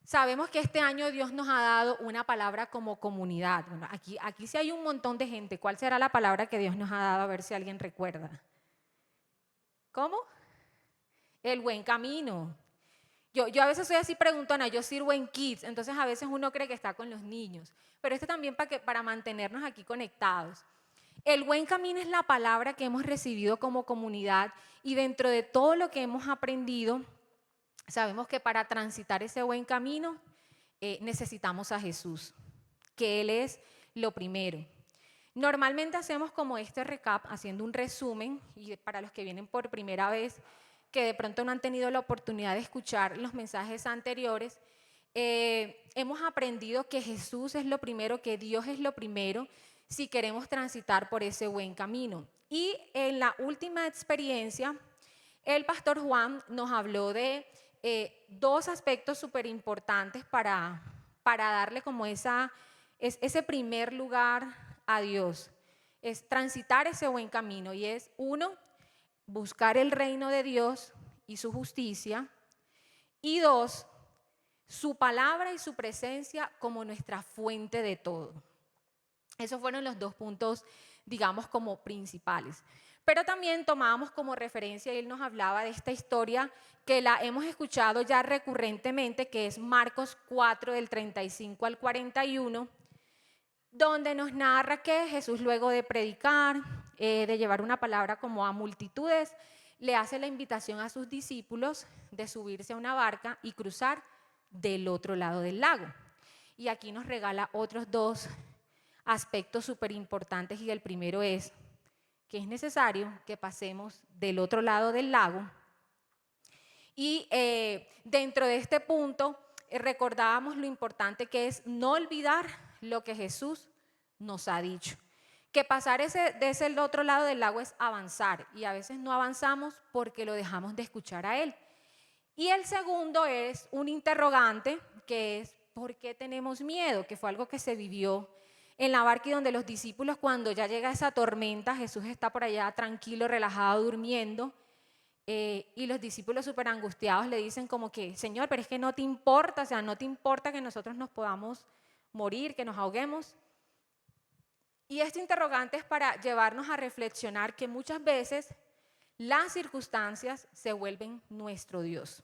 Sabemos que este año Dios nos ha dado una palabra como comunidad. Bueno, aquí sí hay un montón de gente. ¿Cuál será la palabra que Dios nos ha dado? A ver si alguien recuerda. ¿Cómo? El buen camino. Yo a veces soy así preguntona, yo sirvo en kids, entonces a veces uno cree que está con los niños, pero esto también para mantenernos aquí conectados. El buen camino es la palabra que hemos recibido como comunidad y dentro de todo lo que hemos aprendido, sabemos que para transitar ese buen camino necesitamos a Jesús, que Él es lo primero. Normalmente hacemos como este recap, haciendo un resumen, y para los que vienen por primera vez, que de pronto no han tenido la oportunidad de escuchar los mensajes anteriores, hemos aprendido que Jesús es lo primero, que Dios es lo primero, si queremos transitar por ese buen camino. Y en la última experiencia, el pastor Juan nos habló de dos aspectos súper importantes para darle como ese primer lugar a Dios. Es transitar ese buen camino y es, uno, buscar el reino de Dios y su justicia. Y dos, su palabra y su presencia como nuestra fuente de todo. Esos fueron los dos puntos, digamos, como principales. Pero también tomábamos como referencia, y él nos hablaba de esta historia que la hemos escuchado ya recurrentemente, que es Marcos 4, del 35 al 41, donde nos narra que Jesús, luego de predicar, de llevar una palabra como a multitudes, le hace la invitación a sus discípulos de subirse a una barca y cruzar del otro lado del lago. Y aquí nos regala otros dos aspectos súper importantes, y el primero es que es necesario que pasemos del otro lado del lago. Y dentro de este punto recordábamos lo importante que es no olvidar lo que Jesús nos ha dicho. Que pasar de ese otro lado del lago es avanzar, y a veces no avanzamos porque lo dejamos de escuchar a Él. Y el segundo es un interrogante, que es ¿por qué tenemos miedo? Que fue algo que se vivió en la barca, y donde los discípulos, cuando ya llega esa tormenta, Jesús está por allá tranquilo, relajado, durmiendo, y los discípulos súper angustiados le dicen como que, Señor, pero es que no te importa, o sea, no te importa que nosotros nos podamos morir, que nos ahoguemos. Y este interrogante es para llevarnos a reflexionar que muchas veces las circunstancias se vuelven nuestro Dios.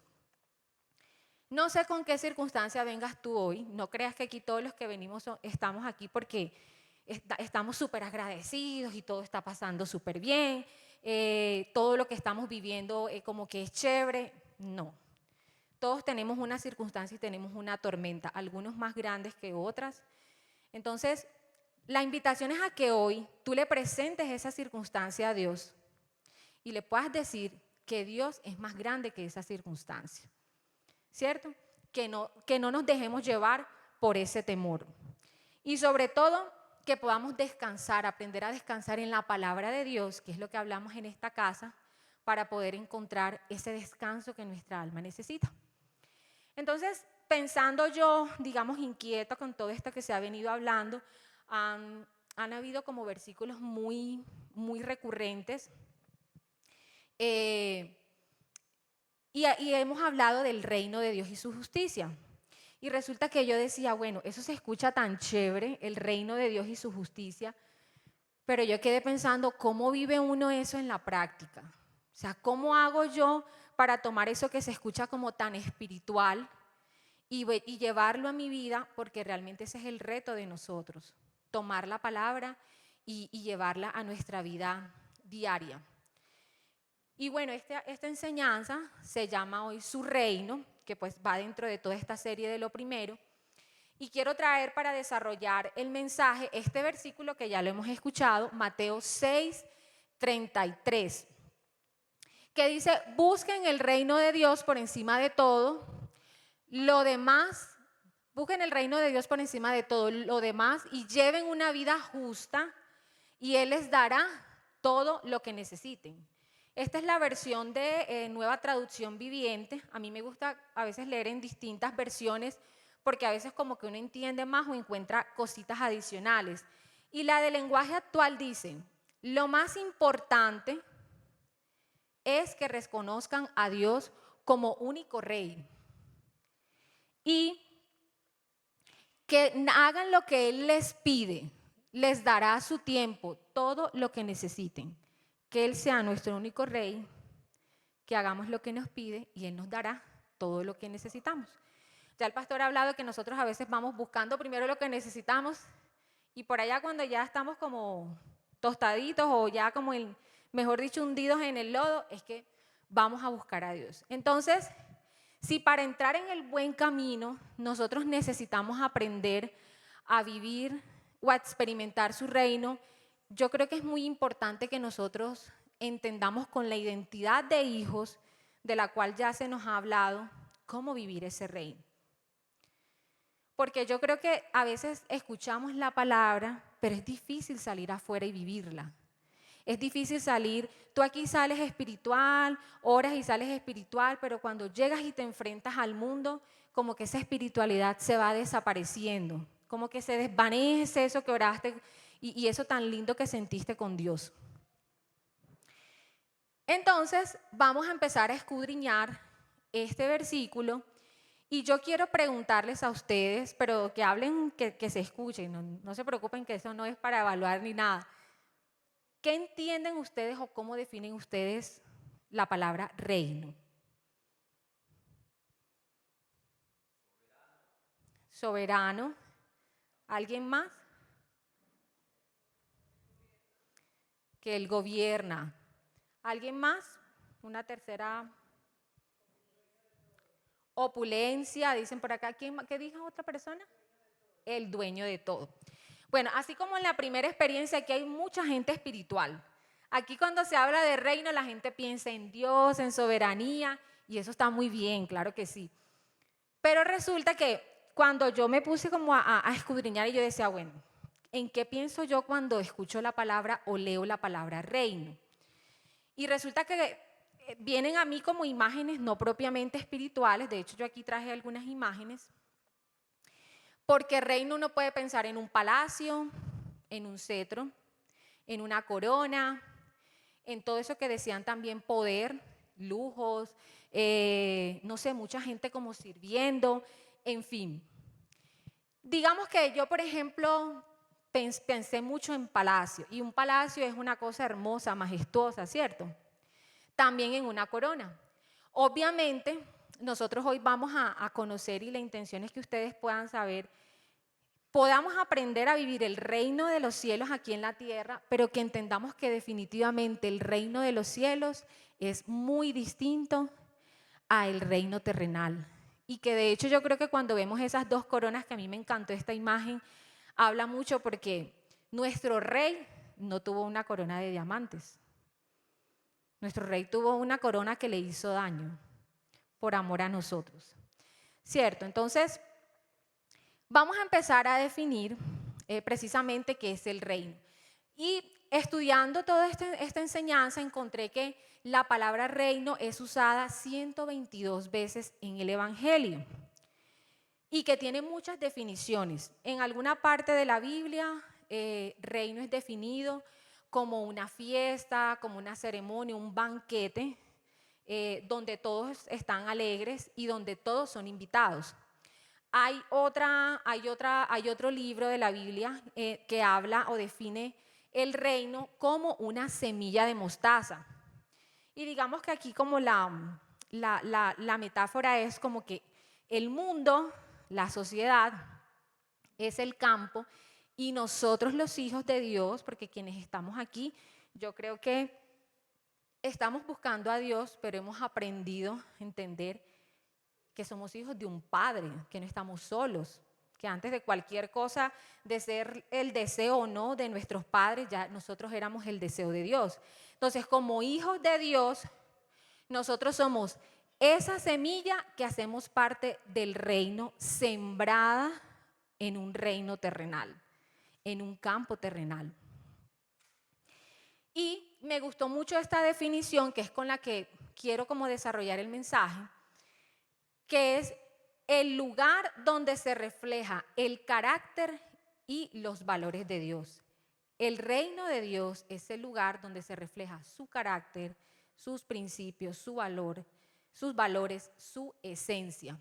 No sé con qué circunstancia vengas tú hoy, no creas que aquí todos los que venimos estamos aquí porque estamos súper agradecidos y todo está pasando súper bien, todo lo que estamos viviendo como que es chévere. No, todos tenemos una circunstancia y tenemos una tormenta, algunos más grandes que otras. Entonces, la invitación es a que hoy tú le presentes esa circunstancia a Dios y le puedas decir que Dios es más grande que esa circunstancia, ¿cierto? Que no nos dejemos llevar por ese temor. Y sobre todo, que podamos descansar, aprender a descansar en la palabra de Dios, que es lo que hablamos en esta casa, para poder encontrar ese descanso que nuestra alma necesita. Entonces, pensando yo, digamos, inquieta con todo esto que se ha venido hablando, han habido como versículos muy, muy recurrentes. Y hemos hablado del reino de Dios y su justicia. Y resulta que yo decía, bueno, eso se escucha tan chévere, el reino de Dios y su justicia, pero yo quedé pensando, ¿cómo vive uno eso en la práctica? O sea, ¿cómo hago yo para tomar eso que se escucha como tan espiritual y llevarlo a mi vida? Porque realmente ese es el reto de nosotros, tomar la palabra y llevarla a nuestra vida diaria. Y bueno, esta enseñanza se llama hoy Su Reino, que pues va dentro de toda esta serie de lo primero. Y quiero traer para desarrollar el mensaje este versículo que ya lo hemos escuchado, Mateo 6, 33, que dice, busquen el reino de Dios por encima de todo, lo demás, busquen el reino de Dios por encima de todo, lo demás, y lleven una vida justa, y Él les dará todo lo que necesiten. Esta es la versión de Nueva Traducción Viviente. A mí me gusta a veces leer en distintas versiones porque a veces como que uno entiende más o encuentra cositas adicionales. Y la de lenguaje actual dice, lo más importante es que reconozcan a Dios como único rey. Y que hagan lo que Él les pide, les dará a su tiempo todo lo que necesiten. Que Él sea nuestro único Rey, que hagamos lo que nos pide y Él nos dará todo lo que necesitamos. Ya el pastor ha hablado que nosotros a veces vamos buscando primero lo que necesitamos y por allá cuando ya estamos como tostaditos o ya como, mejor dicho, hundidos en el lodo, es que vamos a buscar a Dios. Entonces, si para entrar en el buen camino nosotros necesitamos aprender a vivir o a experimentar su reino, yo creo que es muy importante que nosotros entendamos con la identidad de hijos, de la cual ya se nos ha hablado, cómo vivir ese reino. Porque yo creo que a veces escuchamos la palabra, pero es difícil salir afuera y vivirla. Es difícil salir, tú aquí sales espiritual, oras y sales espiritual, pero cuando llegas y te enfrentas al mundo, como que esa espiritualidad se va desapareciendo, como que se desvanece eso que oraste y eso tan lindo que sentiste con Dios. Entonces, vamos a empezar a escudriñar este versículo y yo quiero preguntarles a ustedes, pero que hablen, que se escuchen, no se preocupen que eso no es para evaluar ni nada. ¿Qué entienden ustedes o cómo definen ustedes la palabra reino? Soberano. ¿Alguien más? Que él gobierna. ¿Alguien más? Una tercera. Opulencia, dicen por acá. ¿Qué dijo otra persona? El dueño de todo. Bueno, así como en la primera experiencia, aquí hay mucha gente espiritual. Aquí cuando se habla de reino, la gente piensa en Dios, en soberanía, y eso está muy bien, claro que sí. Pero resulta que cuando yo me puse como a escudriñar y yo decía, bueno, ¿en qué pienso yo cuando escucho la palabra o leo la palabra reino? Y resulta que vienen a mí como imágenes no propiamente espirituales, de hecho yo aquí traje algunas imágenes, porque reino uno puede pensar en un palacio, en un cetro, en una corona, en todo eso que decían también poder, lujos, no sé, mucha gente como sirviendo, en fin. Digamos que yo, por ejemplo, pensé mucho en palacio, y un palacio es una cosa hermosa, majestuosa, ¿cierto? También en una corona. Obviamente, nosotros hoy vamos a conocer y la intención es que ustedes puedan saber, podamos aprender a vivir el reino de los cielos aquí en la tierra, pero que entendamos que definitivamente el reino de los cielos es muy distinto al reino terrenal. Y que de hecho yo creo que cuando vemos esas dos coronas, que a mí me encantó esta imagen, habla mucho porque nuestro rey no tuvo una corona de diamantes. Nuestro rey tuvo una corona que le hizo daño por amor a nosotros. ¿Cierto? Entonces, vamos a empezar a definir precisamente qué es el reino. Y estudiando toda esta enseñanza encontré que la palabra reino es usada 122 veces en el Evangelio y que tiene muchas definiciones. En alguna parte de la Biblia, reino es definido como una fiesta, como una ceremonia, un banquete, donde todos están alegres y donde todos son invitados. Hay otro libro de la Biblia que habla o define el reino como una semilla de mostaza. Y digamos que aquí como la metáfora es como que el mundo, la sociedad, es el campo y nosotros los hijos de Dios, porque quienes estamos aquí, yo creo que estamos buscando a Dios, pero hemos aprendido a entender que somos hijos de un Padre, que no estamos solos, que antes de cualquier cosa, de ser el deseo o no de nuestros padres, ya nosotros éramos el deseo de Dios. Entonces, como hijos de Dios, nosotros somos esa semilla que hacemos parte del reino, sembrada en un reino terrenal, en un campo terrenal. Y me gustó mucho esta definición, que es con la que quiero como desarrollar el mensaje, que es el lugar donde se refleja el carácter y los valores de Dios. El reino de Dios es el lugar donde se refleja su carácter, sus principios, su valor, sus valores, su esencia.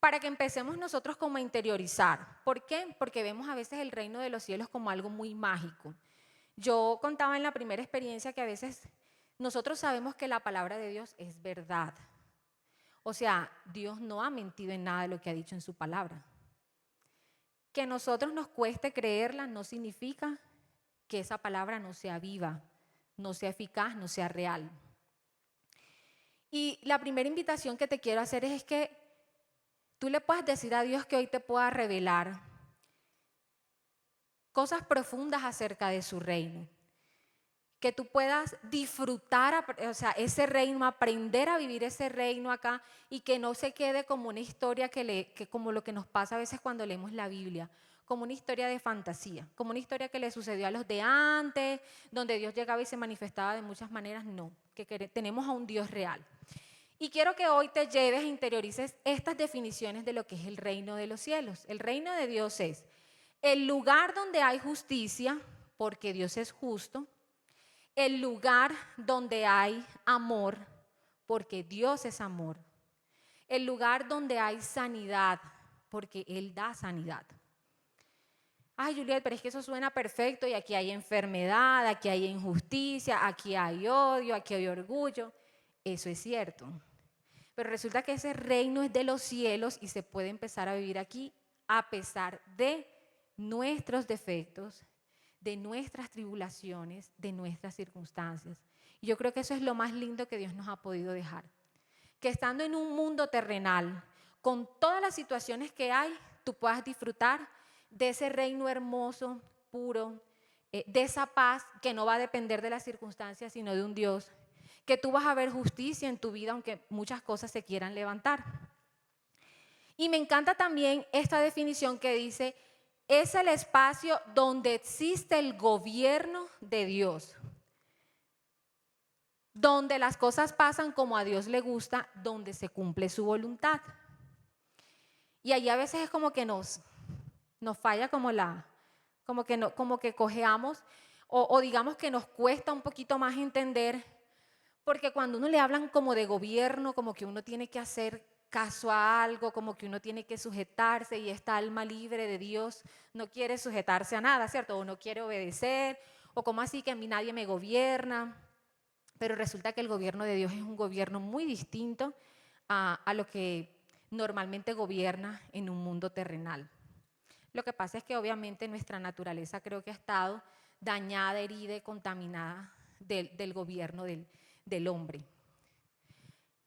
para que empecemos nosotros como a interiorizar. ¿Por qué? Porque vemos a veces el reino de los cielos como algo muy mágico. Yo contaba en la primera experiencia que a veces nosotros sabemos que la palabra de Dios es verdad. O sea, Dios no ha mentido en nada de lo que ha dicho en su palabra. Que a nosotros nos cueste creerla no significa que esa palabra no sea viva, no sea eficaz, no sea real. Y la primera invitación que te quiero hacer es que tú le puedas decir a Dios que hoy te pueda revelar cosas profundas acerca de su reino. Que tú puedas disfrutar, o sea, ese reino, aprender a vivir ese reino acá y que no se quede como una historia que como lo que nos pasa a veces cuando leemos la Biblia, como una historia de fantasía, como una historia que le sucedió a los de antes, donde Dios llegaba y se manifestaba de muchas maneras. No, tenemos a un Dios real. Y quiero que hoy te lleves e interiorices estas definiciones de lo que es el reino de los cielos. El reino de Dios es el lugar donde hay justicia, porque Dios es justo. El lugar donde hay amor, porque Dios es amor. El lugar donde hay sanidad, porque Él da sanidad. Ay, Juliet, pero es que eso suena perfecto y aquí hay enfermedad, aquí hay injusticia, aquí hay odio, aquí hay orgullo. Eso es cierto. Pero resulta que ese reino es de los cielos y se puede empezar a vivir aquí a pesar de nuestros defectos, de nuestras tribulaciones, de nuestras circunstancias. Y yo creo que eso es lo más lindo que Dios nos ha podido dejar. Que estando en un mundo terrenal, con todas las situaciones que hay, tú puedas disfrutar de ese reino hermoso, puro, de esa paz que no va a depender de las circunstancias, sino de un Dios. Que tú vas a ver justicia en tu vida, aunque muchas cosas se quieran levantar. Y me encanta también esta definición que dice, es el espacio donde existe el gobierno de Dios, donde las cosas pasan como a Dios le gusta, donde se cumple su voluntad. Y allí a veces es como que nos falla como que cojeamos o digamos que nos cuesta un poquito más entender, porque cuando uno le hablan como de gobierno, como que uno tiene que hacer caso a algo, como que uno tiene que sujetarse y esta alma libre de Dios no quiere sujetarse a nada, ¿cierto? O no quiere obedecer, o como así que a mí nadie me gobierna. Pero resulta que el gobierno de Dios es un gobierno muy distinto a lo que normalmente gobierna en un mundo terrenal. Lo que pasa es que obviamente nuestra naturaleza creo que ha estado dañada, herida y contaminada del gobierno del hombre.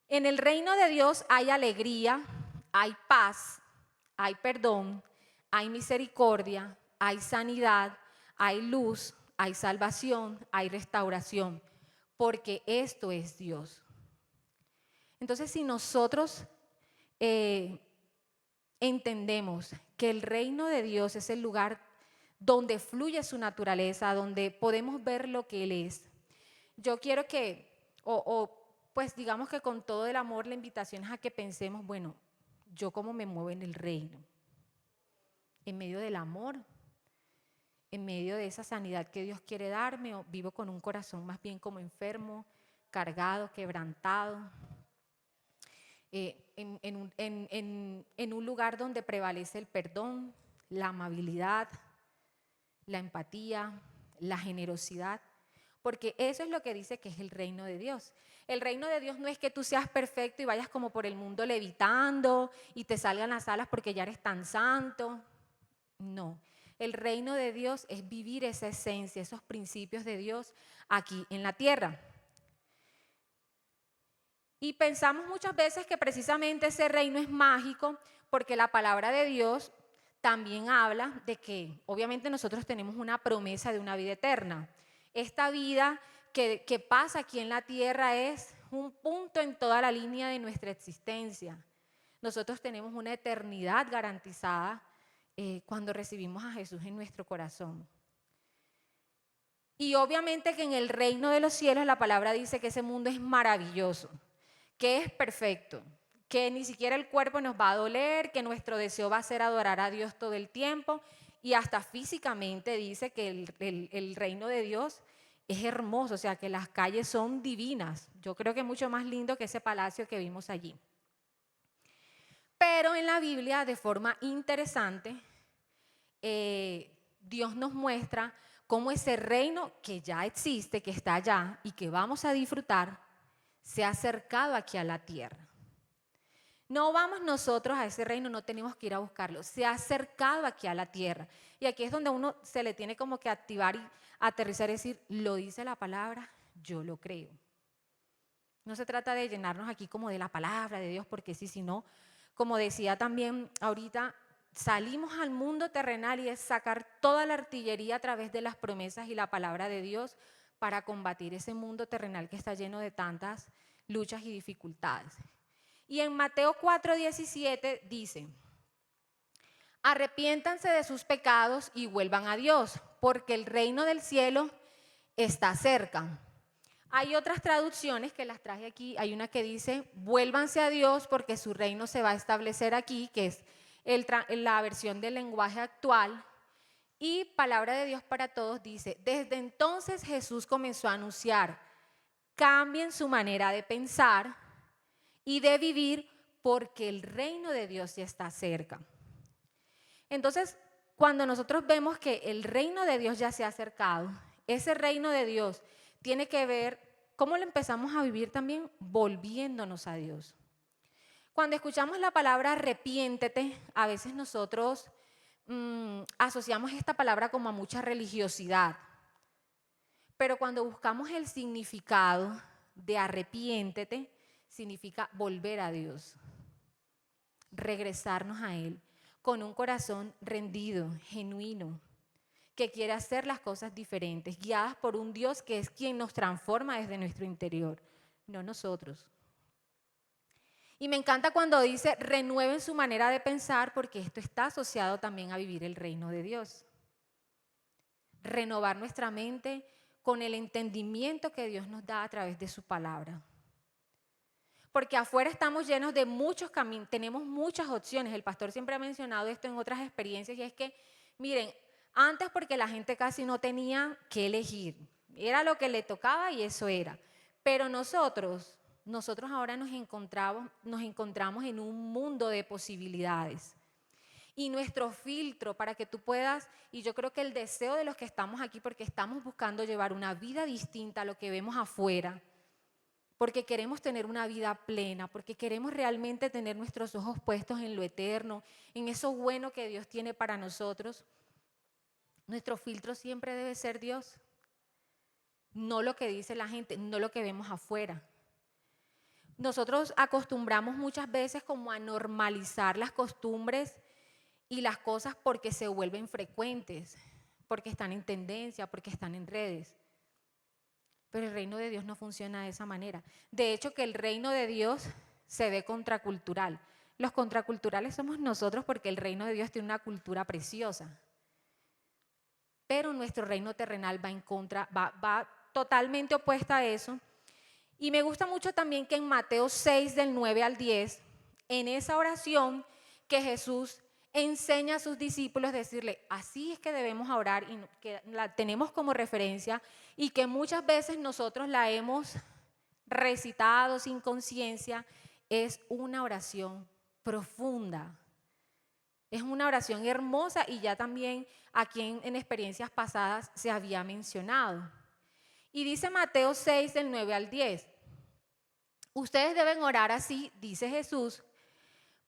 En el reino de Dios hay alegría, hay paz, hay perdón, hay misericordia, hay sanidad, hay luz, hay salvación, hay restauración, porque esto es Dios. Entonces, si nosotros entendemos que el reino de Dios es el lugar donde fluye su naturaleza, donde podemos ver lo que Él es, yo quiero que, pues digamos que con todo el amor la invitación es a que pensemos, bueno, yo cómo me muevo en el reino, en medio del amor, en medio de esa sanidad que Dios quiere darme, o vivo con un corazón más bien como enfermo, cargado, quebrantado, en un lugar donde prevalece el perdón, la amabilidad, la empatía, la generosidad. Porque eso es lo que dice que es el reino de Dios. El reino de Dios no es que tú seas perfecto y vayas como por el mundo levitando y te salgan las alas porque ya eres tan santo. No, el reino de Dios es vivir esa esencia, esos principios de Dios aquí en la tierra. Y pensamos muchas veces que precisamente ese reino es mágico porque la palabra de Dios también habla de que obviamente nosotros tenemos una promesa de una vida eterna. Esta vida que pasa aquí en la tierra es un punto en toda la línea de nuestra existencia. Nosotros tenemos una eternidad garantizada cuando recibimos a Jesús en nuestro corazón. Y obviamente que en el reino de los cielos la palabra dice que ese mundo es maravilloso, que es perfecto, que ni siquiera el cuerpo nos va a doler, que nuestro deseo va a ser adorar a Dios todo el tiempo, y hasta físicamente dice que el reino de Dios es hermoso, o sea que las calles son divinas. Yo creo que es mucho más lindo que ese palacio que vimos allí. Pero en la Biblia, de forma interesante, Dios nos muestra cómo ese reino que ya existe, que está allá y que vamos a disfrutar, se ha acercado aquí a la tierra. No vamos nosotros a ese reino, no tenemos que ir a buscarlo. Se ha acercado aquí a la tierra. Y aquí es donde uno se le tiene como que activar y aterrizar y decir, lo dice la palabra, yo lo creo. No se trata de llenarnos aquí como de la palabra de Dios, porque sí, sino, como decía también ahorita, salimos al mundo terrenal y es sacar toda la artillería a través de las promesas y la palabra de Dios para combatir ese mundo terrenal que está lleno de tantas luchas y dificultades. Y en Mateo 4:17 dice, arrepiéntanse de sus pecados y vuelvan a Dios, porque el reino del cielo está cerca. Hay otras traducciones que las traje aquí. Hay una que dice, vuélvanse a Dios porque su reino se va a establecer aquí, que es la versión del lenguaje actual. Y Palabra de Dios para Todos dice, desde entonces Jesús comenzó a anunciar, cambien su manera de pensar y de vivir porque el reino de Dios ya está cerca. Entonces, cuando nosotros vemos que el reino de Dios ya se ha acercado, ese reino de Dios tiene que ver cómo lo empezamos a vivir también volviéndonos a Dios. Cuando escuchamos la palabra arrepiéntete, a veces nosotros asociamos esta palabra como a mucha religiosidad. Pero cuando buscamos el significado de arrepiéntete, significa volver a Dios, regresarnos a Él con un corazón rendido, genuino, que quiere hacer las cosas diferentes, guiadas por un Dios que es quien nos transforma desde nuestro interior, no nosotros. Y me encanta cuando dice, renueven su manera de pensar, porque esto está asociado también a vivir el reino de Dios. Renovar nuestra mente con el entendimiento que Dios nos da a través de su palabra. Porque afuera estamos llenos de muchos caminos, tenemos muchas opciones. El pastor siempre ha mencionado esto en otras experiencias y es que, miren, antes porque la gente casi no tenía que elegir, era lo que le tocaba y eso era. Pero nosotros ahora nos encontramos en un mundo de posibilidades. Y nuestro filtro para que tú puedas, y yo creo que el deseo de los que estamos aquí, porque estamos buscando llevar una vida distinta a lo que vemos afuera, porque queremos tener una vida plena, porque queremos realmente tener nuestros ojos puestos en lo eterno, en eso bueno que Dios tiene para nosotros. Nuestro filtro siempre debe ser Dios, no lo que dice la gente, no lo que vemos afuera. Nosotros acostumbramos muchas veces como a normalizar las costumbres y las cosas porque se vuelven frecuentes, porque están en tendencia, porque están en redes. Pero el reino de Dios no funciona de esa manera. De hecho, que el reino de Dios se ve contracultural. Los contraculturales somos nosotros porque el reino de Dios tiene una cultura preciosa. Pero nuestro reino terrenal va en contra, va totalmente opuesta a eso. Y me gusta mucho también que en Mateo 6, del 9 al 10, en esa oración que Jesús enseña a sus discípulos, decirle, así es que debemos orar y que la tenemos como referencia y que muchas veces nosotros la hemos recitado sin conciencia, es una oración profunda. Es una oración hermosa y ya también aquí en experiencias pasadas se había mencionado. Y dice Mateo 6, del 9 al 10, ustedes deben orar así, dice Jesús,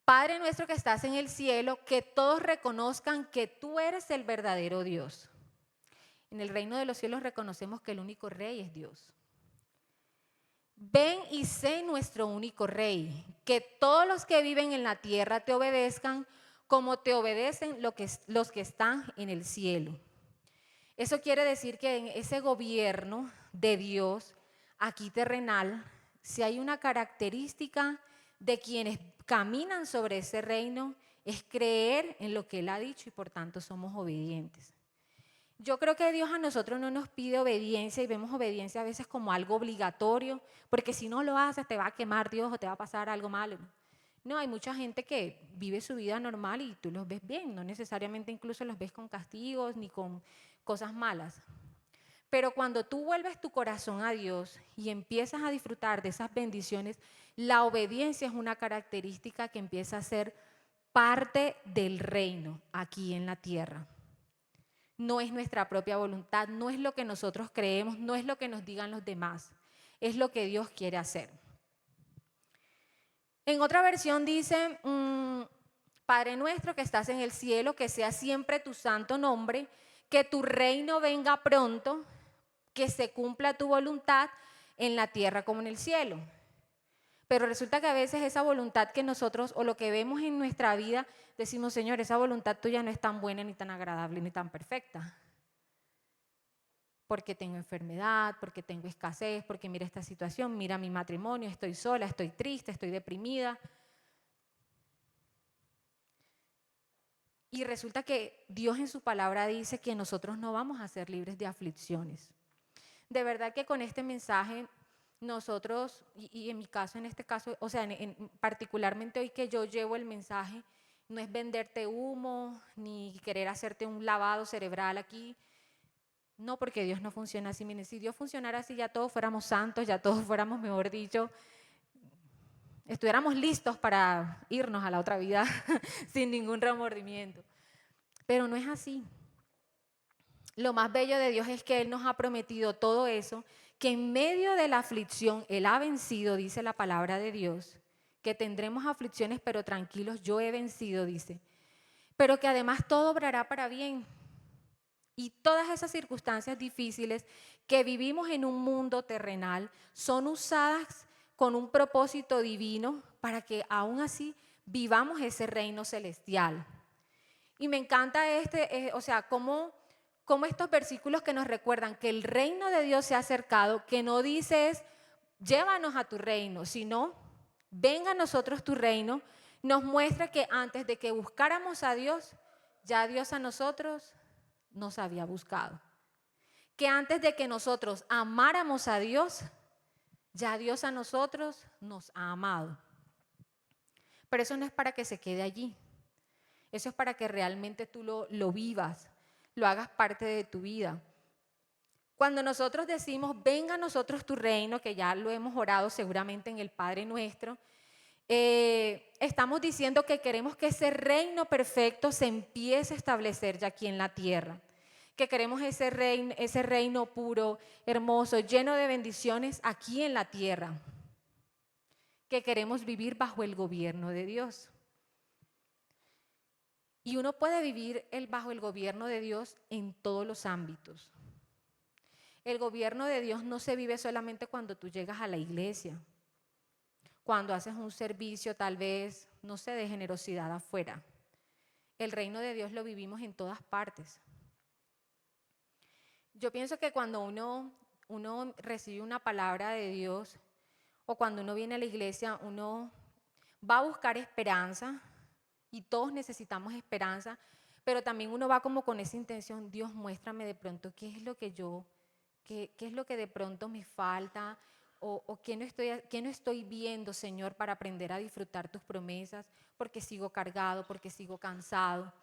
Padre nuestro que estás en el cielo, que todos reconozcan que tú eres el verdadero Dios. En el reino de los cielos reconocemos que el único rey es Dios. Ven y sé nuestro único rey, que todos los que viven en la tierra te obedezcan como te obedecen los que están en el cielo. Eso quiere decir que en ese gobierno de Dios, aquí terrenal, si hay una característica de quienes caminan sobre ese reino, es creer en lo que Él ha dicho y por tanto somos obedientes. Yo creo que Dios a nosotros no nos pide obediencia y vemos obediencia a veces como algo obligatorio, porque si no lo haces te va a quemar Dios o te va a pasar algo malo. No, hay mucha gente que vive su vida normal y tú los ves bien, no necesariamente incluso los ves con castigos ni con cosas malas. Pero cuando tú vuelves tu corazón a Dios y empiezas a disfrutar de esas bendiciones, la obediencia es una característica que empieza a ser parte del reino aquí en la tierra. No es nuestra propia voluntad, no es lo que nosotros creemos, no es lo que nos digan los demás, es lo que Dios quiere hacer. En otra versión dice, Padre nuestro que estás en el cielo, que sea siempre tu santo nombre, que tu reino venga pronto, que se cumpla tu voluntad en la tierra como en el cielo. Pero resulta que a veces esa voluntad que nosotros o lo que vemos en nuestra vida, decimos, Señor, esa voluntad tuya no es tan buena, ni tan agradable, ni tan perfecta. Porque tengo enfermedad, porque tengo escasez, porque mira esta situación, mira mi matrimonio, estoy sola, estoy triste, estoy deprimida. Y resulta que Dios en su palabra dice que nosotros no vamos a ser libres de aflicciones. De verdad que con este mensaje nosotros, y en mi caso, en este caso, o sea, particularmente hoy que yo llevo el mensaje, no es venderte humo, ni querer hacerte un lavado cerebral aquí. No, porque Dios no funciona así. Miren, si Dios funcionara así, ya todos fuéramos santos, ya todos fuéramos, mejor dicho, estuviéramos listos para irnos a la otra vida sin ningún remordimiento. Pero no es así. Lo más bello de Dios es que Él nos ha prometido todo eso, que en medio de la aflicción Él ha vencido, dice la palabra de Dios, que tendremos aflicciones, pero tranquilos, yo he vencido, dice. Pero que además todo obrará para bien. Y todas esas circunstancias difíciles que vivimos en un mundo terrenal son usadas con un propósito divino para que aún así vivamos ese reino celestial. Y me encanta cómo estos versículos que nos recuerdan que el reino de Dios se ha acercado, que no dices, llévanos a tu reino, sino, venga a nosotros tu reino, nos muestra que antes de que buscáramos a Dios, ya Dios a nosotros nos había buscado. Que antes de que nosotros amáramos a Dios, ya Dios a nosotros nos ha amado. Pero eso no es para que se quede allí. Eso es para que realmente tú lo vivas, lo hagas parte de tu vida. Cuando nosotros decimos, venga a nosotros tu reino, que ya lo hemos orado seguramente en el Padre Nuestro, estamos diciendo que queremos que ese reino perfecto se empiece a establecer ya aquí en la tierra. Que queremos ese reino puro, hermoso, lleno de bendiciones aquí en la tierra. Que queremos vivir bajo el gobierno de Dios. Y uno puede vivir bajo el gobierno de Dios en todos los ámbitos. El gobierno de Dios no se vive solamente cuando tú llegas a la iglesia, cuando haces un servicio tal vez, no sé, de generosidad afuera. El reino de Dios lo vivimos en todas partes. Yo pienso que cuando uno recibe una palabra de Dios o cuando uno viene a la iglesia, uno va a buscar esperanza. Y todos necesitamos esperanza, pero también uno va como con esa intención, Dios, muéstrame de pronto qué es lo que qué es lo que de pronto me falta o qué no estoy viendo, Señor, para aprender a disfrutar tus promesas, porque sigo cargado, porque sigo cansado.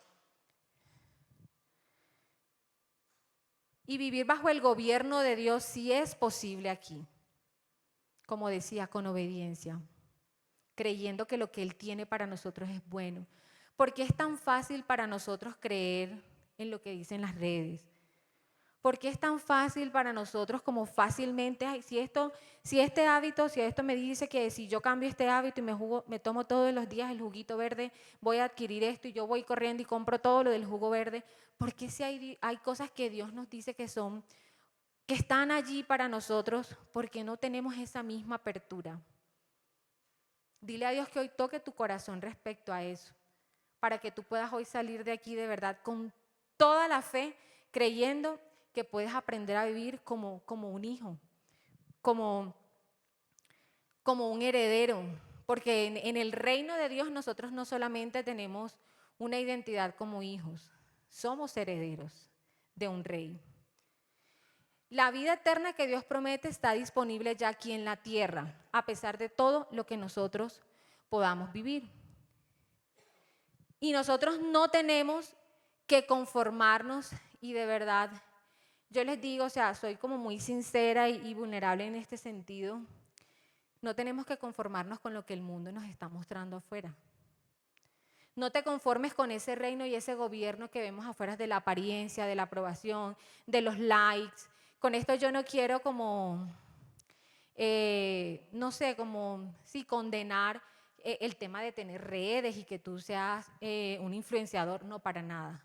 Y vivir bajo el gobierno de Dios sí es posible aquí, como decía, con obediencia, creyendo que lo que Él tiene para nosotros es bueno. Porque es tan fácil para nosotros creer en lo que dicen las redes. Porque es tan fácil para nosotros como fácilmente, ay, si esto me dice que si yo cambio este hábito y me tomo todos los días el juguito verde, voy a adquirir esto y yo voy corriendo y compro todo lo del jugo verde. Porque si hay cosas que Dios nos dice que están allí para nosotros, porque no tenemos esa misma apertura. Dile a Dios que hoy toque tu corazón respecto a eso, para que tú puedas hoy salir de aquí de verdad con toda la fe, creyendo que puedes aprender a vivir como un hijo, como un heredero, porque en el reino de Dios nosotros no solamente tenemos una identidad como hijos, somos herederos de un rey. La vida eterna que Dios promete está disponible ya aquí en la tierra, a pesar de todo lo que nosotros podamos vivir. Y nosotros no tenemos que conformarnos y de verdad yo les digo, o sea, soy como muy sincera y vulnerable en este sentido. No tenemos que conformarnos con lo que el mundo nos está mostrando afuera. No te conformes con ese reino y ese gobierno que vemos afuera de la apariencia, de la aprobación, de los likes. Con esto yo no quiero como, no sé, como, sí, condenar el tema de tener redes y que tú seas un influenciador, no para nada.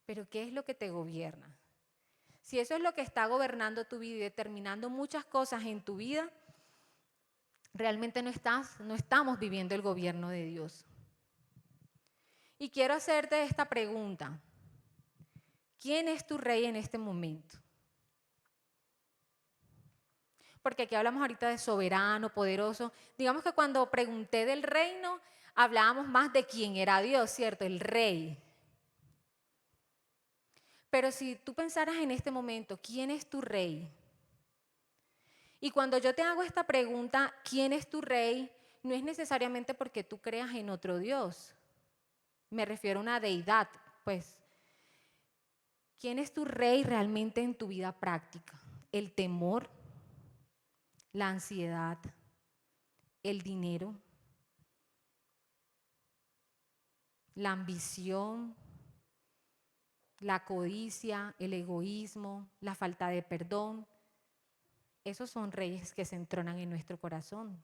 Pero ¿qué es lo que te gobierna? Si eso es lo que está gobernando tu vida y determinando muchas cosas en tu vida, realmente no estamos viviendo el gobierno de Dios. Y quiero hacerte esta pregunta. ¿Quién es tu rey en este momento? Porque aquí hablamos ahorita de soberano, poderoso. Digamos que cuando pregunté del reino, hablábamos más de quién era Dios, ¿cierto? El rey. Pero si tú pensaras en este momento, ¿quién es tu rey? Y cuando yo te hago esta pregunta, ¿quién es tu rey? No es necesariamente porque tú creas en otro Dios. Me refiero a una deidad, pues. ¿Quién es tu rey realmente en tu vida práctica? ¿El temor? ¿La ansiedad? ¿El dinero? ¿La ambición? ¿La codicia? ¿El egoísmo? ¿La falta de perdón? Esos son reyes que se entronan en nuestro corazón,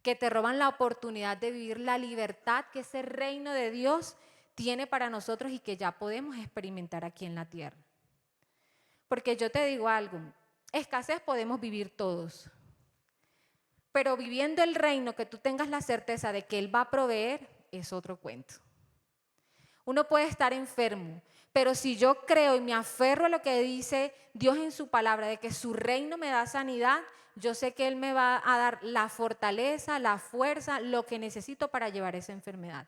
que te roban la oportunidad de vivir la libertad que ese reino de Dios tiene para nosotros y que ya podemos experimentar aquí en la tierra. Porque yo te digo algo, escasez podemos vivir todos, pero viviendo el reino que tú tengas la certeza de que Él va a proveer es otro cuento. Uno puede estar enfermo, pero si yo creo y me aferro a lo que dice Dios en su palabra, de que su reino me da sanidad, yo sé que Él me va a dar la fortaleza, la fuerza, lo que necesito para llevar esa enfermedad.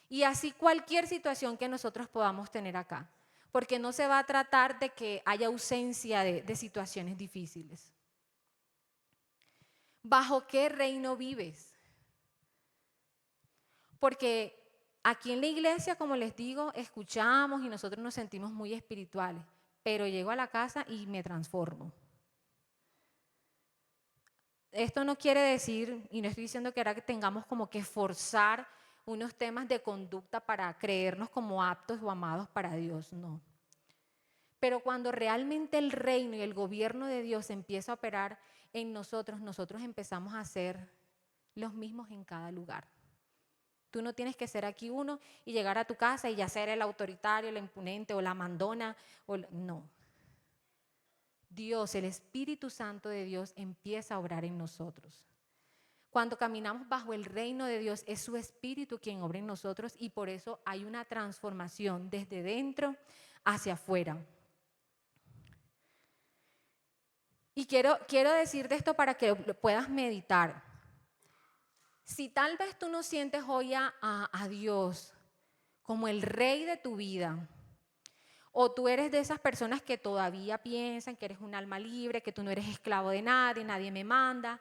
Y así cualquier situación que nosotros podamos tener acá, porque no se va a tratar de que haya ausencia de situaciones difíciles. ¿Bajo qué reino vives? Porque aquí en la iglesia, como les digo, escuchamos y nosotros nos sentimos muy espirituales, pero llego a la casa y me transformo. Esto no quiere decir, y no estoy diciendo que ahora que tengamos como que forzar unos temas de conducta para creernos como aptos o amados para Dios, no. Pero cuando realmente el reino y el gobierno de Dios empieza a operar en nosotros, nosotros empezamos a ser los mismos en cada lugar. Tú no tienes que ser aquí uno y llegar a tu casa y ya ser el autoritario, el imponente o la mandona. No. Dios, el Espíritu Santo de Dios empieza a obrar en nosotros. Cuando caminamos bajo el reino de Dios, es su Espíritu quien obra en nosotros y por eso hay una transformación desde dentro hacia afuera. Y quiero decirte esto para que lo puedas meditar. Si tal vez tú no sientes hoy a Dios como el rey de tu vida, o tú eres de esas personas que todavía piensan que eres un alma libre, que tú no eres esclavo de nadie, nadie me manda,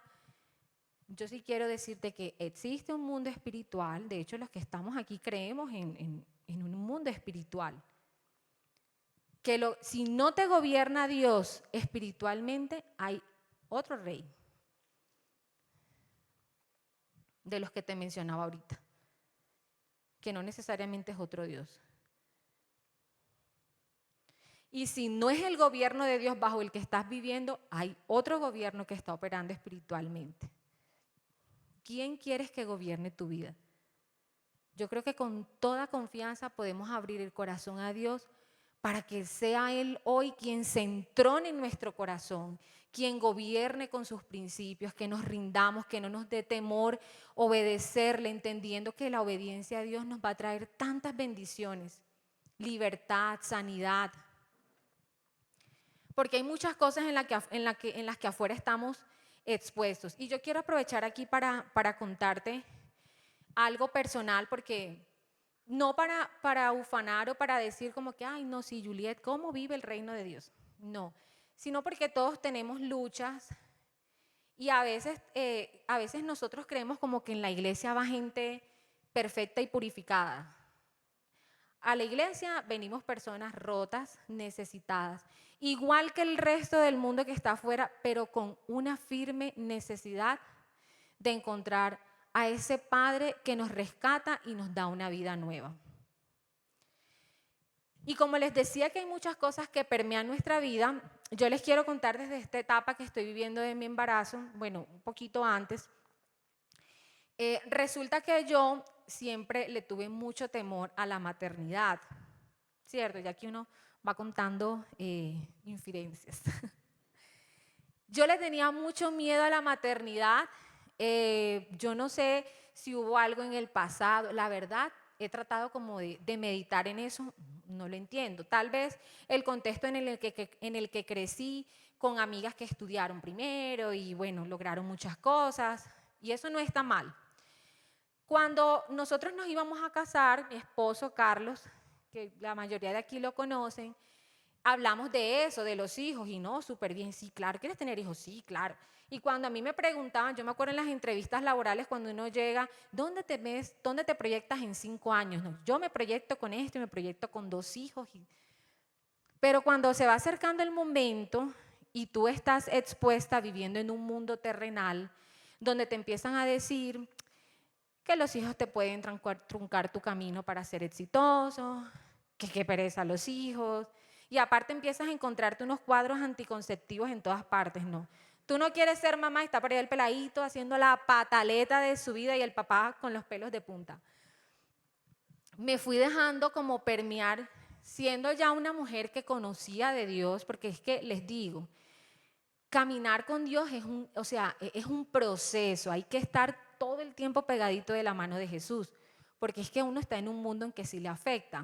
yo sí quiero decirte que existe un mundo espiritual. De hecho, los que estamos aquí creemos en un mundo espiritual. Que si no te gobierna Dios espiritualmente, hay otro rey de los que te mencionaba ahorita, que no necesariamente es otro Dios. Y si no es el gobierno de Dios bajo el que estás viviendo, hay otro gobierno que está operando espiritualmente. ¿Quién quieres que gobierne tu vida? Yo creo que con toda confianza podemos abrir el corazón a Dios para que sea Él hoy quien se entrone en nuestro corazón, quien gobierne con sus principios, que nos rindamos, que no nos dé temor obedecerle, entendiendo que la obediencia a Dios nos va a traer tantas bendiciones, libertad, sanidad. Porque hay muchas cosas en las que afuera estamos expuestos. Y yo quiero aprovechar aquí para contarte algo personal, porque no para ufanar o para decir como que, ay, no, sí, Juliet, ¿cómo vive el reino de Dios? No, sino porque todos tenemos luchas y a veces nosotros creemos como que en la iglesia va gente perfecta y purificada. A la iglesia venimos personas rotas, necesitadas, igual que el resto del mundo que está afuera, pero con una firme necesidad de encontrar a ese Padre que nos rescata y nos da una vida nueva. Y como les decía que hay muchas cosas que permean nuestra vida, yo les quiero contar desde esta etapa que estoy viviendo de mi embarazo, bueno, un poquito antes. Resulta que yo siempre le tuve mucho temor a la maternidad, ¿cierto? Ya que uno va contando infidencias. Yo le tenía mucho miedo a la maternidad. Yo no sé si hubo algo en el pasado. La verdad, he tratado como de meditar en eso. No lo entiendo. Tal vez el contexto en el que crecí con amigas que estudiaron primero y bueno, lograron muchas cosas. Y eso no está mal. Cuando nosotros nos íbamos a casar, mi esposo Carlos, que la mayoría de aquí lo conocen, hablamos de eso, de los hijos, y no, súper bien, sí, claro, ¿quieres tener hijos? Sí, claro. Y cuando a mí me preguntaban, yo me acuerdo en las entrevistas laborales cuando uno llega, ¿dónde te ves, dónde te proyectas en 5 años? No, yo me proyecto con esto y me proyecto con 2 hijos. Pero cuando se va acercando el momento y tú estás expuesta viviendo en un mundo terrenal, donde te empiezan a decir que los hijos te pueden truncar tu camino para ser exitoso, que qué pereza los hijos. Y aparte empiezas a encontrarte unos cuadros anticonceptivos en todas partes, ¿no? Tú no quieres ser mamá y está por ahí el peladito haciendo la pataleta de su vida y el papá con los pelos de punta. Me fui dejando como permear, siendo ya una mujer que conocía de Dios, porque es que les digo, caminar con Dios es un proceso, hay que estar todo el tiempo pegadito de la mano de Jesús, porque es que uno está en un mundo en que sí le afecta.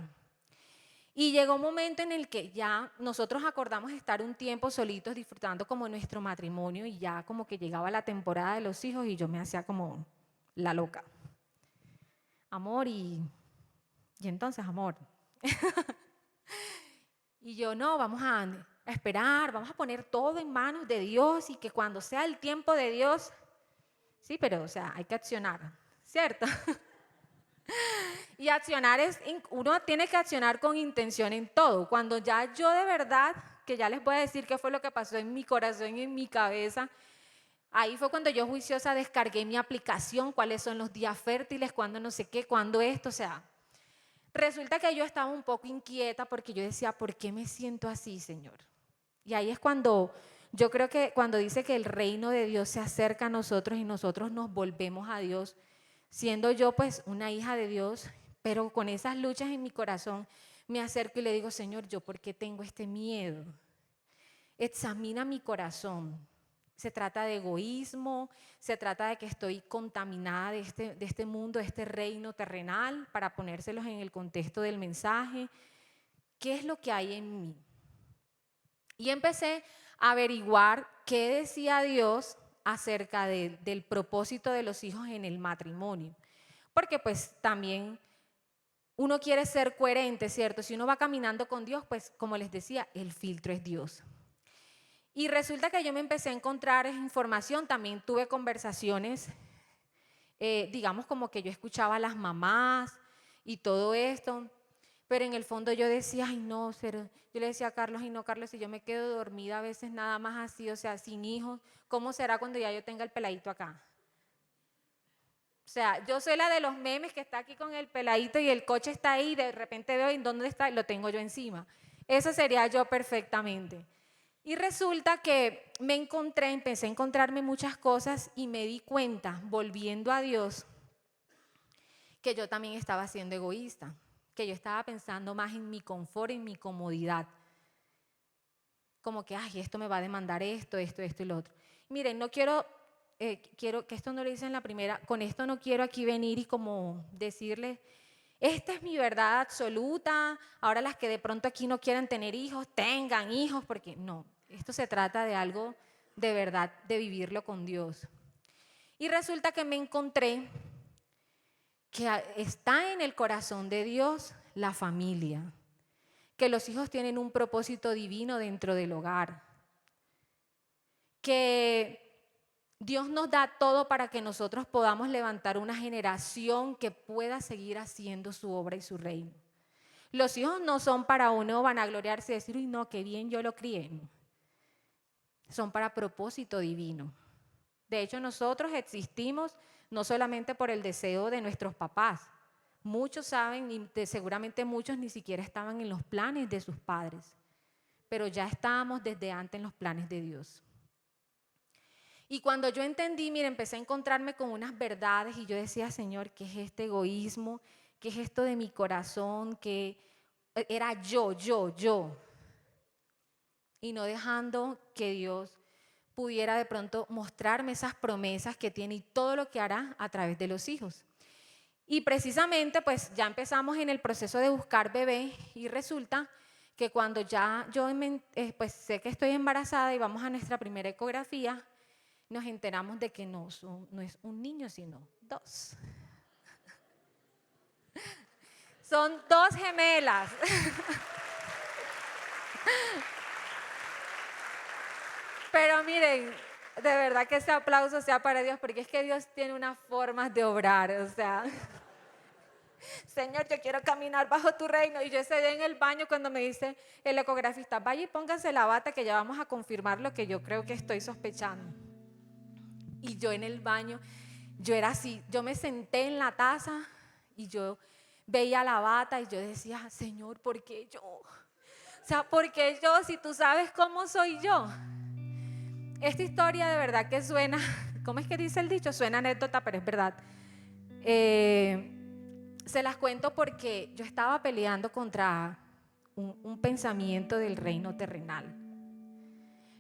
Y llegó un momento en el que ya nosotros acordamos estar un tiempo solitos disfrutando como nuestro matrimonio y ya como que llegaba la temporada de los hijos y yo me hacía como la loca. Amor y entonces amor. Y yo no, vamos a esperar, vamos a poner todo en manos de Dios y que cuando sea el tiempo de Dios, sí, pero o sea, hay que accionar, ¿cierto? Y accionar uno tiene que accionar con intención en todo. Cuando ya yo de verdad, que ya les voy a decir qué fue lo que pasó en mi corazón y en mi cabeza, ahí fue cuando yo juiciosa descargué mi aplicación, cuáles son los días fértiles, cuándo no sé qué, cuándo esto, o sea, resulta que yo estaba un poco inquieta porque yo decía, ¿por qué me siento así, Señor? Y ahí es cuando yo creo que cuando dice que el reino de Dios se acerca a nosotros y nosotros nos volvemos a Dios, siendo yo pues una hija de Dios, pero con esas luchas en mi corazón, me acerco y le digo, Señor, ¿yo por qué tengo este miedo? Examina mi corazón. Se trata de egoísmo, se trata de que estoy contaminada de este mundo, de este reino terrenal, para ponérselos en el contexto del mensaje. ¿Qué es lo que hay en mí? Y empecé a averiguar qué decía Dios acerca del propósito de los hijos en el matrimonio. Porque pues también uno quiere ser coherente, ¿cierto? Si uno va caminando con Dios, pues como les decía, el filtro es Dios. Y resulta que yo me empecé a encontrar información, también tuve conversaciones, digamos como que yo escuchaba a las mamás y todo esto, pero en el fondo yo decía, ay no, yo le decía a Carlos, ay no, Carlos, si yo me quedo dormida a veces nada más así, o sea, sin hijos, ¿cómo será cuando ya yo tenga el peladito acá? O sea, yo soy la de los memes que está aquí con el peladito y el coche está ahí y de repente veo en dónde está y lo tengo yo encima. Eso sería yo perfectamente. Y resulta que empecé a encontrarme muchas cosas y me di cuenta, volviendo a Dios, que yo también estaba siendo egoísta, que yo estaba pensando más en mi confort, en mi comodidad. Como que, ay, esto me va a demandar esto y lo otro. Miren, no quiero que esto no lo hice en la primera, con esto no quiero aquí venir y como decirles, esta es mi verdad absoluta, ahora las que de pronto aquí no quieran tener hijos, tengan hijos, porque no, esto se trata de algo de verdad, de vivirlo con Dios. Y resulta que me encontré que está en el corazón de Dios la familia, que los hijos tienen un propósito divino dentro del hogar, que Dios nos da todo para que nosotros podamos levantar una generación que pueda seguir haciendo su obra y su reino. Los hijos no son para uno vanagloriarse y decir, uy, no, qué bien yo lo crié. Son para propósito divino. De hecho, nosotros existimos no solamente por el deseo de nuestros papás. Muchos saben, y seguramente muchos ni siquiera estaban en los planes de sus padres, pero ya estábamos desde antes en los planes de Dios. Y cuando yo entendí, mira, empecé a encontrarme con unas verdades y yo decía, Señor, ¿qué es este egoísmo? ¿Qué es esto de mi corazón? Que era yo. Y no dejando que Dios pudiera de pronto mostrarme esas promesas que tiene y todo lo que hará a través de los hijos. Y precisamente pues ya empezamos en el proceso de buscar bebé y resulta que cuando ya yo pues sé que estoy embarazada y vamos a nuestra primera ecografía, nos enteramos de que no es un niño, sino 2. Son 2 gemelas. Pero miren, de verdad que ese aplauso sea para Dios, porque es que Dios tiene unas formas de obrar, o sea, Señor, yo quiero caminar bajo tu reino. Y yo ese día en el baño cuando me dice el ecografista, vaya y póngase la bata que ya vamos a confirmar lo que yo creo que estoy sospechando. Y yo en el baño, yo era así, yo me senté en la taza y yo veía la bata y yo decía, Señor, ¿por qué yo? O sea, ¿por qué yo si tú sabes cómo soy yo? Esta historia de verdad que suena, ¿cómo es que dice el dicho? Suena anécdota, pero es verdad. Se las cuento porque yo estaba peleando contra un pensamiento del reino terrenal.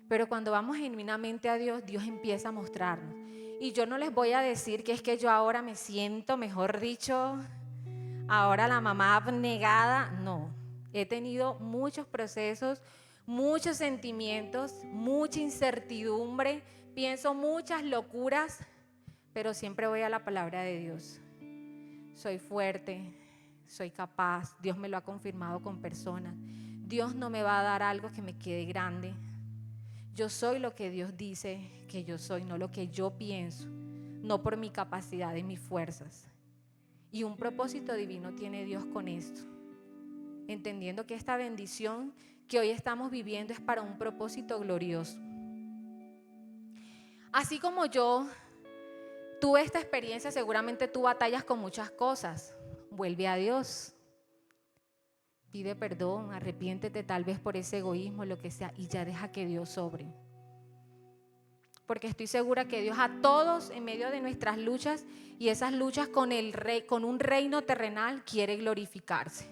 Pero cuando vamos genuinamente a Dios, Dios empieza a mostrarnos. Y yo no les voy a decir que es que yo ahora me siento, mejor dicho, ahora la mamá abnegada. No, he tenido muchos procesos, muchos sentimientos, mucha incertidumbre, pienso muchas locuras, pero siempre voy a la palabra de Dios. Soy fuerte, soy capaz, Dios me lo ha confirmado con personas. Dios no me va a dar algo que me quede grande. Yo soy lo que Dios dice que yo soy, no lo que yo pienso, no por mi capacidad y mis fuerzas. Y un propósito divino tiene Dios con esto, entendiendo que esta bendición que hoy estamos viviendo es para un propósito glorioso. Así como yo tuve esta experiencia, seguramente tú batallas con muchas cosas. Vuelve a Dios, pide perdón, arrepiéntete tal vez por ese egoísmo, lo que sea, y ya deja que Dios sobre. Porque estoy segura que Dios a todos en medio de nuestras luchas y esas luchas con un reino terrenal quiere glorificarse.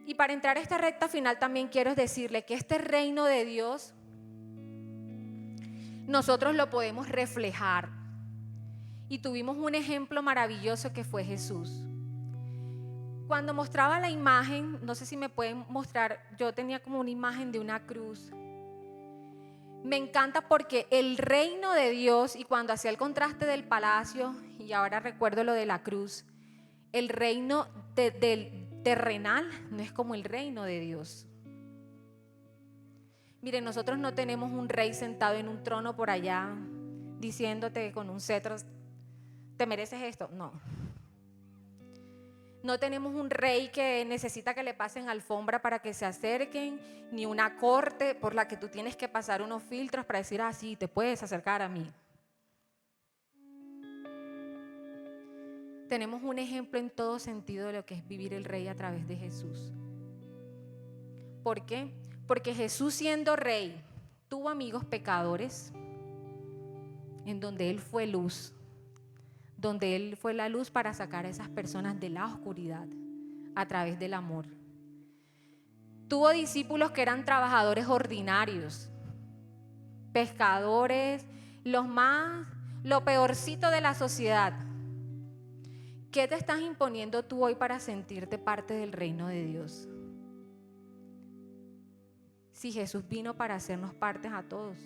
Y para entrar a esta recta final también quiero decirle que este reino de Dios nosotros lo podemos reflejar. Y tuvimos un ejemplo maravilloso que fue Jesús. Cuando mostraba la imagen, no sé si me pueden mostrar, yo tenía como una imagen de una cruz. Me encanta porque el reino de Dios, y cuando hacía el contraste del palacio, y ahora recuerdo lo de la cruz, el reino del terrenal no es como el reino de Dios. Miren, nosotros no tenemos un rey sentado en un trono por allá diciéndote con un cetro, ¿te mereces esto? No. No tenemos un rey que necesita que le pasen alfombra para que se acerquen, ni una corte por la que tú tienes que pasar unos filtros para decir, ah, sí, te puedes acercar a mí. Tenemos un ejemplo en todo sentido de lo que es vivir el rey a través de Jesús. ¿Por qué? Porque Jesús, siendo rey, tuvo amigos pecadores en donde Él fue luz, donde Él fue la luz para sacar a esas personas de la oscuridad a través del amor. Tuvo discípulos que eran trabajadores ordinarios, pescadores, lo peorcito de la sociedad. ¿Qué te estás imponiendo tú hoy para sentirte parte del reino de Dios? Si Jesús vino para hacernos partes a todos,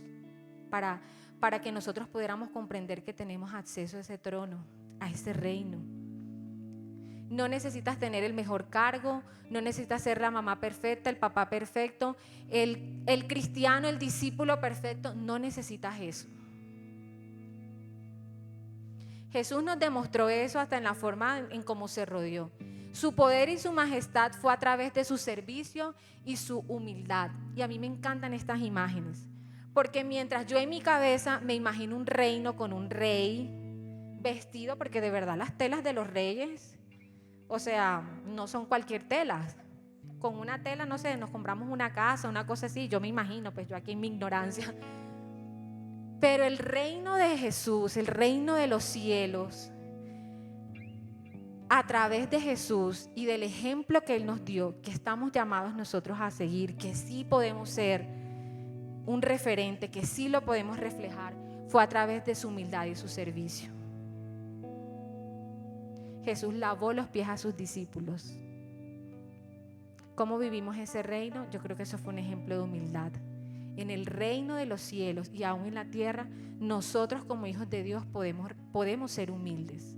para que nosotros pudiéramos comprender que tenemos acceso a ese trono, a ese reino. No necesitas tener el mejor cargo, no necesitas ser la mamá perfecta, el papá perfecto, el cristiano, el discípulo perfecto, no necesitas eso. Jesús nos demostró eso hasta en la forma en cómo se rodeó. Su poder y su majestad fue a través de su servicio y su humildad. Y a mí me encantan estas imágenes, porque mientras yo en mi cabeza me imagino un reino con un rey vestido, porque de verdad las telas de los reyes, o sea, no son cualquier tela. Con una tela, no sé, nos compramos una casa, una cosa así, yo me imagino, pues yo aquí en mi ignorancia. Pero el reino de Jesús, el reino de los cielos, a través de Jesús y del ejemplo que Él nos dio, que estamos llamados nosotros a seguir, que sí podemos ser un referente, que sí lo podemos reflejar, fue a través de su humildad y su servicio. Jesús lavó los pies a sus discípulos. ¿Cómo vivimos ese reino? Yo creo que eso fue un ejemplo de humildad. En el reino de los cielos y aún en la tierra, nosotros como hijos de Dios podemos ser humildes.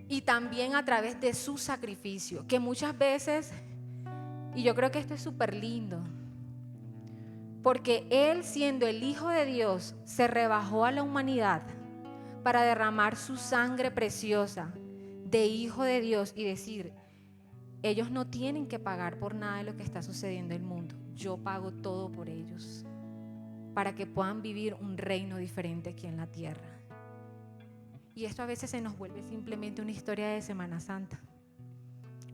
Y también a través de su sacrificio, que muchas veces, y yo creo que esto es súper lindo, porque Él, siendo el Hijo de Dios, se rebajó a la humanidad para derramar su sangre preciosa de Hijo de Dios y decir: ellos no tienen que pagar por nada de lo que está sucediendo en el mundo. Yo pago todo por ellos, para que puedan vivir un reino diferente aquí en la tierra. Y esto a veces se nos vuelve simplemente una historia de Semana Santa,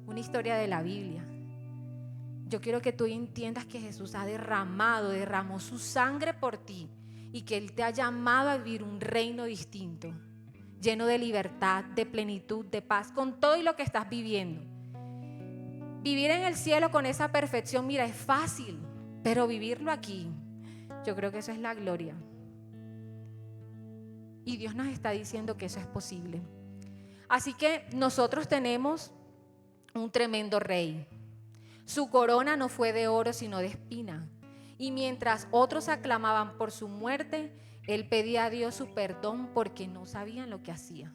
una historia de la Biblia. Yo quiero que tú entiendas que Jesús derramó su sangre por ti, y que Él te ha llamado a vivir un reino distinto, lleno de libertad, de plenitud, de paz, con todo y lo que estás viviendo. Vivir en el cielo con esa perfección, mira, es fácil, pero vivirlo aquí, yo creo que eso es la gloria. Y Dios nos está diciendo que eso es posible. Así que nosotros tenemos un tremendo rey. Su corona no fue de oro, sino de espina. Y mientras otros aclamaban por su muerte, Él pedía a Dios su perdón porque no sabían lo que hacía.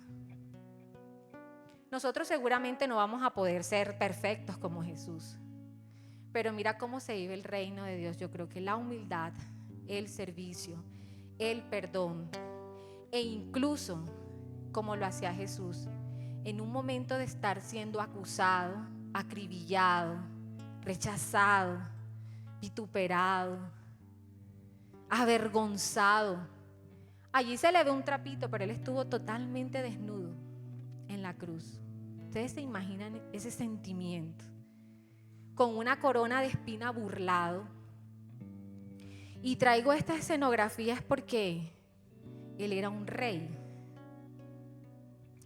Nosotros seguramente no vamos a poder ser perfectos como Jesús, pero mira cómo se vive el reino de Dios. Yo creo que la humildad, el servicio, el perdón, e incluso como lo hacía Jesús, en un momento de estar siendo acusado, acribillado, rechazado, vituperado, avergonzado. Allí se le ve un trapito, pero Él estuvo totalmente desnudo en la cruz. Ustedes se imaginan ese sentimiento, con una corona de espina burlado. Y traigo esta escenografía es porque Él era un rey.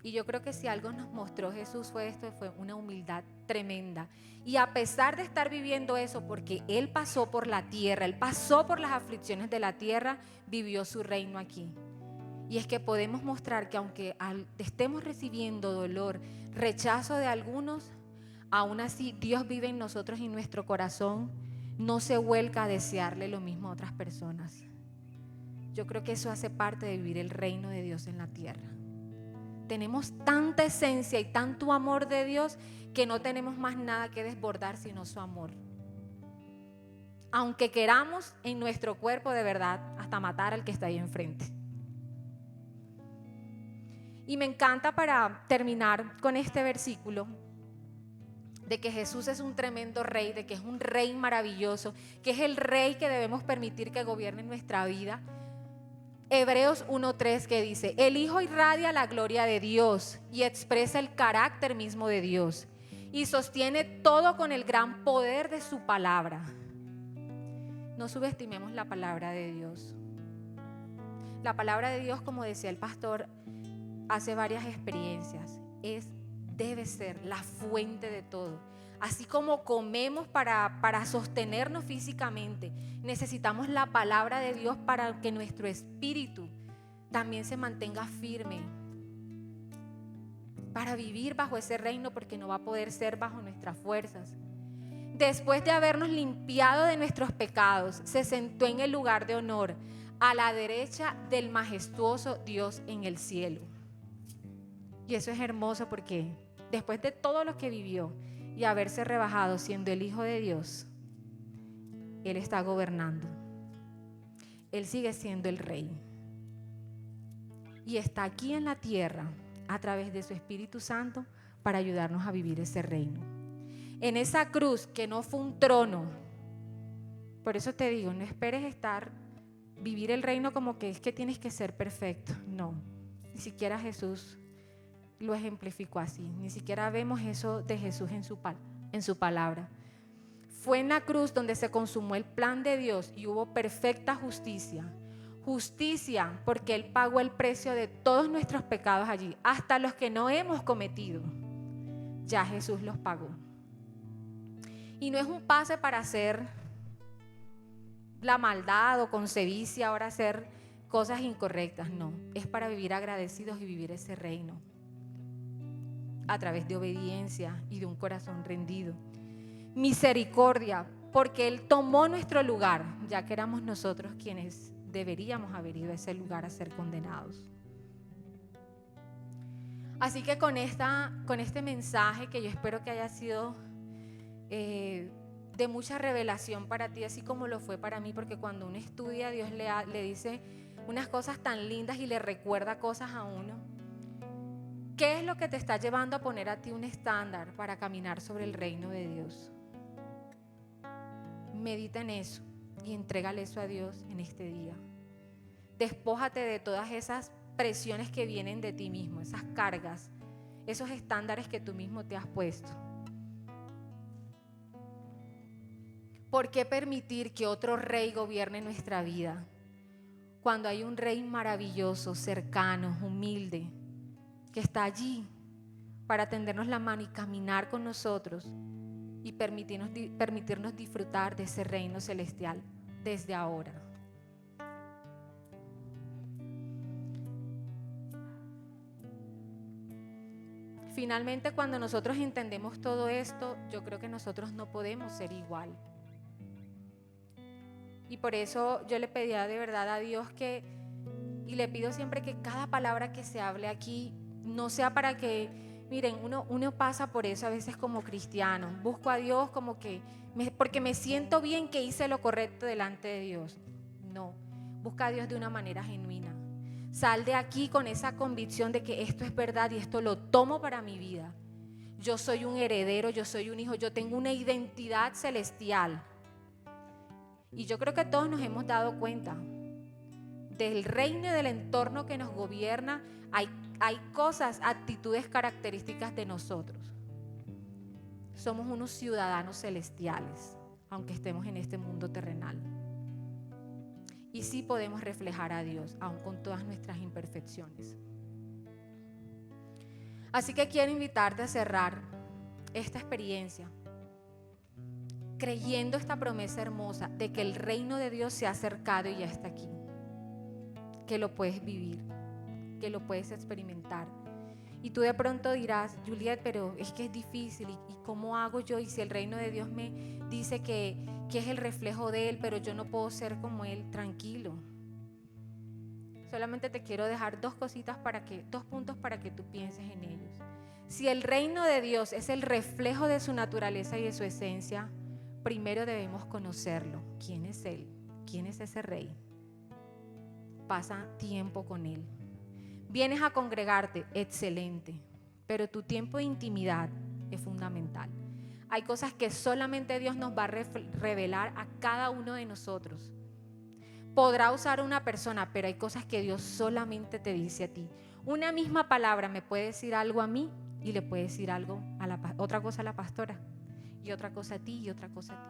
Y yo creo que si algo nos mostró Jesús fue una humildad tremenda. Y a pesar de estar viviendo eso, porque Él pasó por la tierra, Él pasó por las aflicciones de la tierra, vivió su reino aquí. Y es que podemos mostrar que aunque estemos recibiendo dolor, rechazo de algunos, aún así Dios vive en nosotros y nuestro corazón no se vuelca a desearle lo mismo a otras personas. Yo creo que eso hace parte de vivir el reino de Dios en la tierra. Tenemos tanta esencia y tanto amor de Dios que no tenemos más nada que desbordar sino su amor. Aunque queramos en nuestro cuerpo de verdad hasta matar al que está ahí enfrente. Y me encanta, para terminar con este versículo, de que Jesús es un tremendo rey, de que es un rey maravilloso, que es el rey que debemos permitir que gobierne nuestra vida. Hebreos 1:3, que dice: el Hijo irradia la gloria de Dios y expresa el carácter mismo de Dios y sostiene todo con el gran poder de su palabra. No subestimemos la palabra de Dios. La palabra de Dios, como decía el pastor, hace varias experiencias, debe ser la fuente de todo. Así como comemos para sostenernos físicamente, necesitamos la palabra de Dios para que nuestro espíritu también se mantenga firme, para vivir bajo ese reino, porque no va a poder ser bajo nuestras fuerzas. Después de habernos limpiado de nuestros pecados, se sentó en el lugar de honor a la derecha del majestuoso Dios en el cielo. Y eso es hermoso, porque después de todo lo que vivió y haberse rebajado siendo el Hijo de Dios, Él está gobernando. Él sigue siendo el Rey. Y está aquí en la tierra a través de su Espíritu Santo para ayudarnos a vivir ese reino. En esa cruz que no fue un trono, por eso te digo, no esperes vivir el reino como que es que tienes que ser perfecto. No, ni siquiera Jesús lo ejemplificó así, ni siquiera vemos eso de Jesús en su palabra. Fue en la cruz donde se consumó el plan de Dios y hubo perfecta justicia. Justicia porque Él pagó el precio de todos nuestros pecados allí, hasta los que no hemos cometido. Ya Jesús los pagó. Y no es un pase para hacer la maldad o con sevicia ahora hacer cosas incorrectas, no. Es para vivir agradecidos y vivir ese reino a través de obediencia y de un corazón rendido. Misericordia, porque Él tomó nuestro lugar, ya que éramos nosotros quienes deberíamos haber ido a ese lugar a ser condenados. Así que con este mensaje, que yo espero que haya sido de mucha revelación para ti, así como lo fue para mí, porque cuando uno estudia, Dios le dice unas cosas tan lindas y le recuerda cosas a uno. ¿Qué es lo que te está llevando a poner a ti un estándar para caminar sobre el reino de Dios? Medita en eso y entrégale eso a Dios en este día. Despójate de todas esas presiones que vienen de ti mismo, esas cargas, esos estándares que tú mismo te has puesto. ¿Por qué permitir que otro rey gobierne nuestra vida cuando hay un rey maravilloso, cercano, humilde, que está allí para tendernos la mano y caminar con nosotros y permitirnos disfrutar de ese reino celestial desde ahora? Finalmente, cuando nosotros entendemos todo esto, yo creo que nosotros no podemos ser igual. Y por eso yo le pedía de verdad a Dios y le pido siempre que cada palabra que se hable aquí no sea para que, miren, uno pasa por eso a veces como cristiano. Busco a Dios como que, porque me siento bien que hice lo correcto delante de Dios. No, busca a Dios de una manera genuina. Sal de aquí con esa convicción de que esto es verdad y esto lo tomo para mi vida. Yo soy un heredero, yo soy un hijo, yo tengo una identidad celestial. Y yo creo que todos nos hemos dado cuenta del reino y del entorno que nos gobierna. Hay cosas, actitudes características de nosotros. Somos unos ciudadanos celestiales, aunque estemos en este mundo terrenal. Y sí podemos reflejar a Dios, aun con todas nuestras imperfecciones. Así que quiero invitarte a cerrar esta experiencia creyendo esta promesa hermosa de que el reino de Dios se ha acercado y ya está aquí, que lo puedes vivir, que lo puedes experimentar. Y tú de pronto dirás, Juliet, pero es que es difícil, ¿y cómo hago yo? Y si el reino de Dios me dice que es el reflejo de Él, pero yo no puedo ser como Él, tranquilo. Solamente te quiero dejar dos puntos para que tú pienses en ellos. Si el reino de Dios es el reflejo de su naturaleza y de su esencia, primero debemos conocerlo. ¿Quién es Él? ¿Quién es ese rey? Pasa tiempo con Él. Vienes a congregarte, excelente, pero tu tiempo de intimidad es fundamental. Hay cosas que solamente Dios nos va a revelar a cada uno de nosotros. Podrá usar una persona, pero hay cosas que Dios solamente te dice a ti. Una misma palabra me puede decir algo a mí y le puede decir algo otra cosa a la pastora, y otra cosa a ti y otra cosa a ti.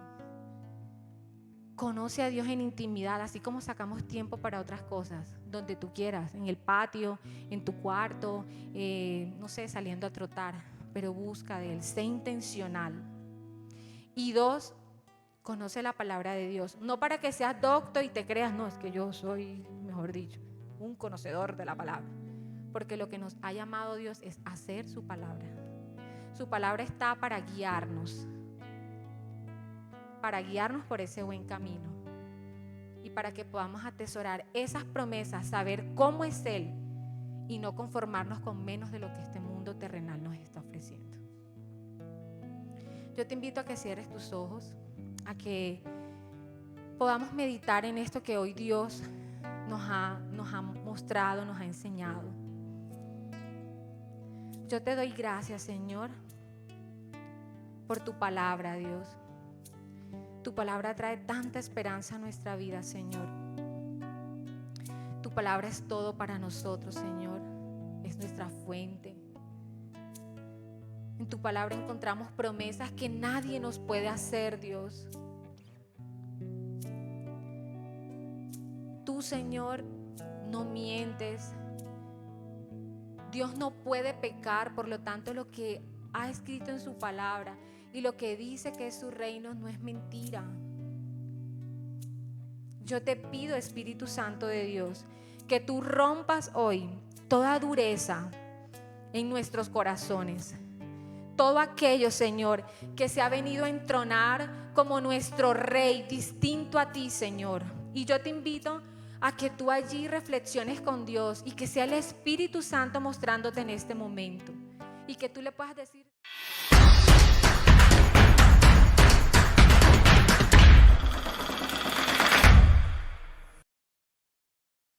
Conoce a Dios en intimidad, así como sacamos tiempo para otras cosas, donde tú quieras, en el patio, en tu cuarto, no sé, saliendo a trotar, pero busca de Él, sé intencional. Y dos, conoce la palabra de Dios, no para que seas docto y te creas, no, es que yo soy, mejor dicho, un conocedor de la palabra, porque lo que nos ha llamado Dios es hacer su palabra. Su palabra está para guiarnos por ese buen camino y para que podamos atesorar esas promesas, saber cómo es Él y no conformarnos con menos de lo que este mundo terrenal nos está ofreciendo. Yo te invito a que cierres tus ojos, a que podamos meditar en esto que hoy Dios nos ha mostrado, nos ha enseñado. Yo te doy gracias, Señor, por tu palabra, Dios. Tu palabra trae tanta esperanza a nuestra vida, Señor. Tu palabra es todo para nosotros, Señor. Es nuestra fuente. En tu palabra encontramos promesas que nadie nos puede hacer, Dios. Tú, Señor, no mientes. Dios no puede pecar, por lo tanto, lo que ha escrito en su palabra y lo que dice que es su reino no es mentira. Yo te pido, Espíritu Santo de Dios, que tú rompas hoy toda dureza en nuestros corazones. Todo aquello, Señor, que se ha venido a entronar como nuestro Rey, distinto a ti, Señor. Y yo te invito a que tú allí reflexiones con Dios y que sea el Espíritu Santo mostrándote en este momento. Y que tú le puedas decir...